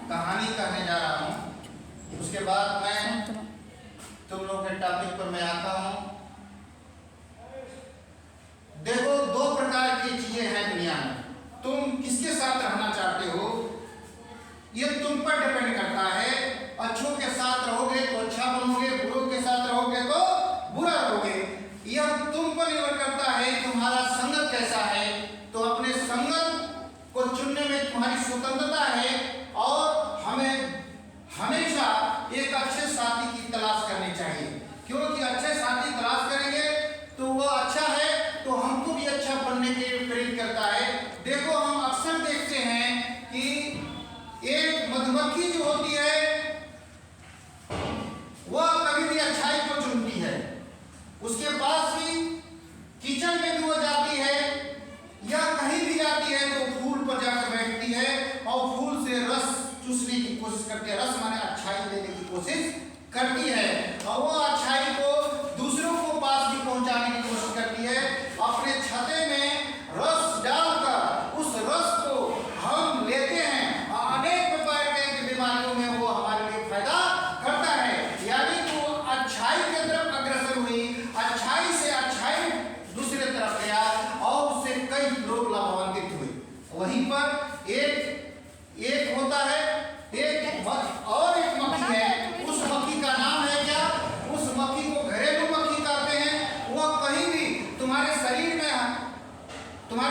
कहानी कहने जा रहा हूँ। उसके बाद मैं तुम लोग के टॉपिक पर मैं आता हूँ। देखो, दो प्रकार की चीजें हैं दुनिया में। तुम किसके साथ रहना चाहते हो ये तुम पर डिपेंड करता है। अच्छों के साथ रहोगे तो अच्छा बनोगे, बुरों के साथ रहोगे तो बुरा रहोगे। यह तुम पर निर्भर करता है तुम्हारा संगत कैसा है। तो अपने संगत को चुनने में तुम्हारी स्वतंत्रता है और हमें हमेशा एक अच्छे साथी की तलाश करनी चाहिए, क्योंकि अच्छे साथी तलाश करेंगे तो वह अच्छा है तो हमको भी अच्छा बनने के लिए प्रेरित करता है। देखो, हम अक्सर देखते हैं कि एक मधुमक्खी जो होती है वह कभी भी अच्छाई को चुनती है। उसके पास भी किचन में भी वो जाती है या कहीं भी जाती है तो फूल पर जाकर बैठती है और फूल से रस चूसने की कोशिश करती है। रस माने अच्छाई लेने की कोशिश करती है और वो अच्छाई को दूसरों को पास भी पहुंचाने की कोशिश करती है। अपने छत्ते में रस डालकर उस रस को हम लेते हैं और अनेक प्रकार की बीमारियों में वो हमारे लिए फायदा करता है। यानी वो अच्छाई की तरफ अग्रसर हुई, अच्छाई से अच्छाई दूसरे तरफ गया और उससे कई लोग लाभान्वित हुए। वहीं पर एक होता है, और एक मक्खी है। उस मक्खी का नाम है क्या? उस मक्खी को घरेलू मक्खी कहते हैं। वह कहीं भी तुम्हारे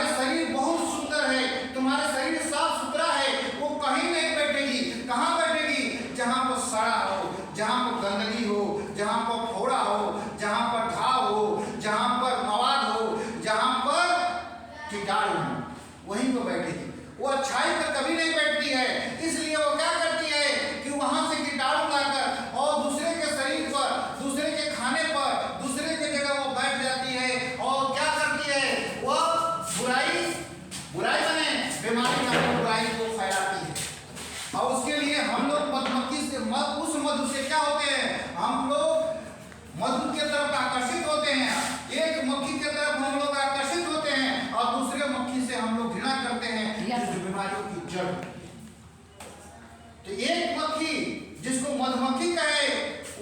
शरीर बहुत सुंदर है, तुम्हारे शरीर साफ सुथरा है, वो कहीं नहीं बैठेगी। कहाँ बैठेगी? जहाँ पर सड़ा हो, जहाँ पर गंदगी हो, जहाँ पर फोड़ा हो, जहाँ पर घाव हो, जहाँ पर मवाद हो, जहाँ पर कीटाणु हो, वहीं पर बैठेगी। वो अच्छाई पर कभी नहीं बैठती है। इसलिए वो क्या करती है कि वहां से कीटाणु लाकर और दूसरे के शरीर पर, दूसरे के खाने पर, दूसरे के जगह वो बैठ जाती है और क्या करती है? वो बुराई बने बीमारी का बुराई को फैलाती है। और उसके लिए हम लोग मधुमक्खी से उस मधु से क्या होते हैं? हम लोग मधु की तरफ आकर्षित होते हैं। एक मक्खी की तरफ हम लोग आकर्षित होते हैं और दूसरे मक्खी से हम लोग घृणा करते हैं, जो बीमारियों की जड़। तो एक मक्खी जिसको मधुमक्खी कहे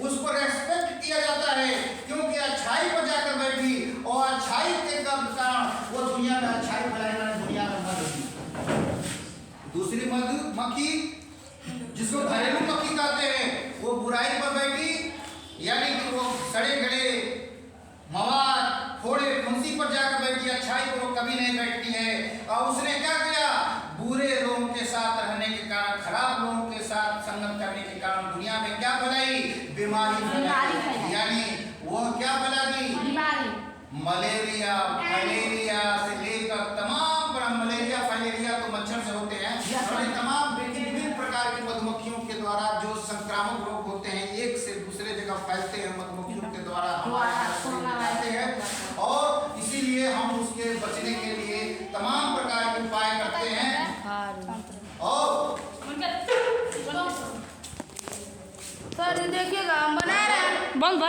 उसको रेस्पेक्ट किया जाता है, क्योंकि अच्छाई पर जाकर बैठी और अच्छाई के कारण वो दुनिया में अच्छाई फैलाएगा, दुनिया में मधु। दूसरी मधुमक्खी जिसको घरेलू मक्खी कहते हैं, वो बुराई पर बैठी, यानी कि वो सड़े गले मवाद फोड़े फुंसी पर जाकर बैठी, अच्छाई पर वो कभी नहीं बैठती है। और उसने क्या किया? बुरे लोगों के साथ रहने के कारण, खराब लोगों के साथ संगत करने के कारण दुनिया में क्या फैलाई? बीमारी फैलाई। यानी वह क्या फैला दी? मलेरिया, फाइलेरिया से लेकर तमाम मलेरिया फाइलेरिया तो मच्छर से होते हैं और तमाम विभिन्न प्रकार की मधुमक्खियों के द्वारा जो संक्रामक रोग होते हैं एक से दूसरे जगह फैलते हैं, मधुमक्खियों के द्वारा हमारे हैं। और इसीलिए हम उसके बचने के लिए तमाम प्रकार के उपाय करते हैं। और सर देखिएगा हम बना रहे हैं बंद